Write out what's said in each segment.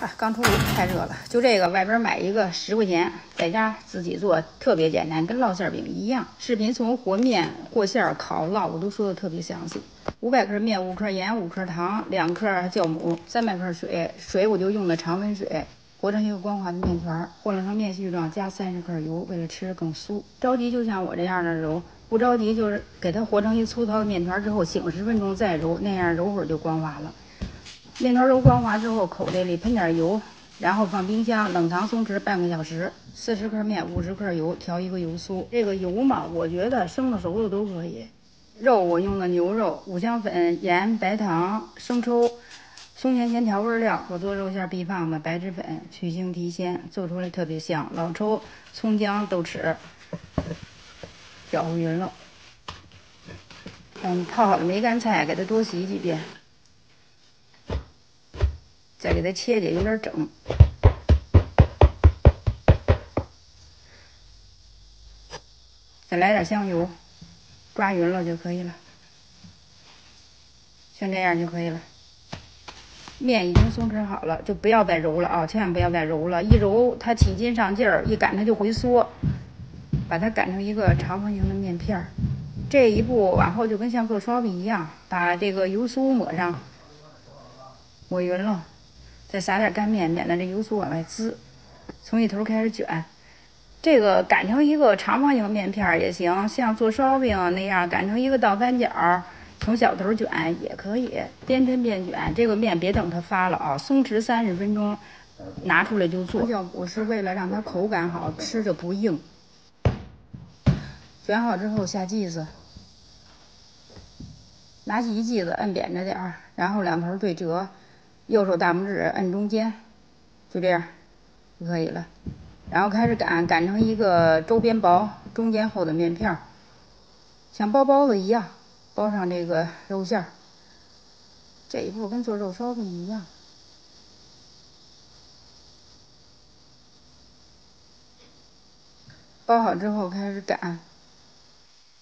啊，刚出炉，太热了。就这个，外边买一个10块钱，在家自己做，特别简单，跟烙馅饼一样。视频从和面、和馅、烤、烙，我都说的特别详细。500克面，5克盐，5克糖，2克酵母，300克水。水我就用的常温水，和成一个光滑的面团，和成面絮状，加30克油，为了吃更酥。着急就像我这样的揉，不着急就是给它和成一粗糙的面团之后，醒10分钟再揉，那样揉会儿就光滑了。面团揉光滑之后，口袋里喷点油，然后放冰箱冷藏松弛半个小时。40克面，50克油，调一个油酥。这个油嘛，我觉得生的熟的都可以。肉我用的牛肉，五香粉、盐、白糖、生抽、松前咸调味料。我做肉馅必放的白脂粉，去腥提鲜，做出来特别香。老抽、葱姜、豆豉，搅和匀了。泡好的梅干菜，给它多洗几遍。再给它切解，有点整。再来点香油，抓匀了就可以了。像这样就可以了。面已经松弛好了，就不要再揉了啊！千万不要再揉了，一揉它起筋上劲儿，一擀它就回缩。把它擀成一个长方形的面片儿。这一步往后就跟像做烧饼一样，把这个油酥抹上，抹匀了。再撒点干面，免得这油酥往外滋。从一头开始卷，这个擀成一个长方形面片也行，像做烧饼那样擀成一个倒三角，从小头卷也可以，边抻边卷。这个面别等它发了啊，松弛30分钟，拿出来就做。酵母是为了让它口感好，吃着不硬。卷好之后下剂子，拿起一剂子摁扁着点儿，然后两头对折。右手大拇指摁中间，就这样就可以了。然后开始擀成一个周边薄、中间厚的面片，像包包子一样包上这个肉馅儿。这一步跟做肉烧饼一样。包好之后开始擀，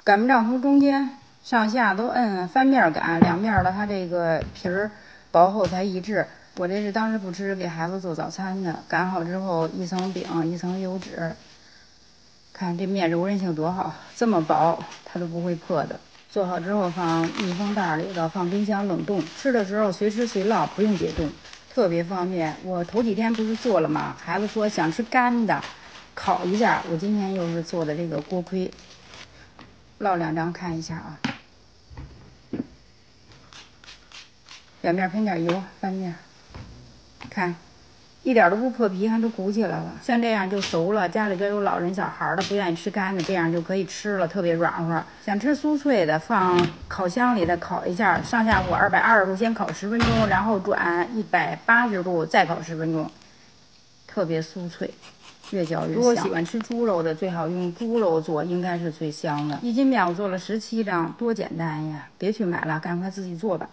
擀面杖从中间上下都摁翻面擀，两面的它这个皮儿薄厚才一致。我这是当时不吃，给孩子做早餐的。擀好之后，一层饼，一层油纸。看这面柔韧性多好，这么薄它都不会破的。做好之后放密封袋里头，放冰箱冷冻。吃的时候随吃随烙，不用解冻，特别方便。我头几天不是做了吗？孩子说想吃干的，烤一下。我今天又是做的这个锅盔，烙2张看一下啊。两面喷点油，翻面，看，一点都不破皮，还都鼓起来了。像这样就熟了。家里边有老人小孩的，不愿意吃干的，这样就可以吃了，特别软和。想吃酥脆的，放烤箱里再烤一下，上下火220度先烤10分钟，然后转180度再烤10分钟，特别酥脆，越嚼越香。如果喜欢吃猪肉的，最好用猪肉做，应该是最香的。1斤面我做了17张，多简单呀！别去买了，赶快自己做吧。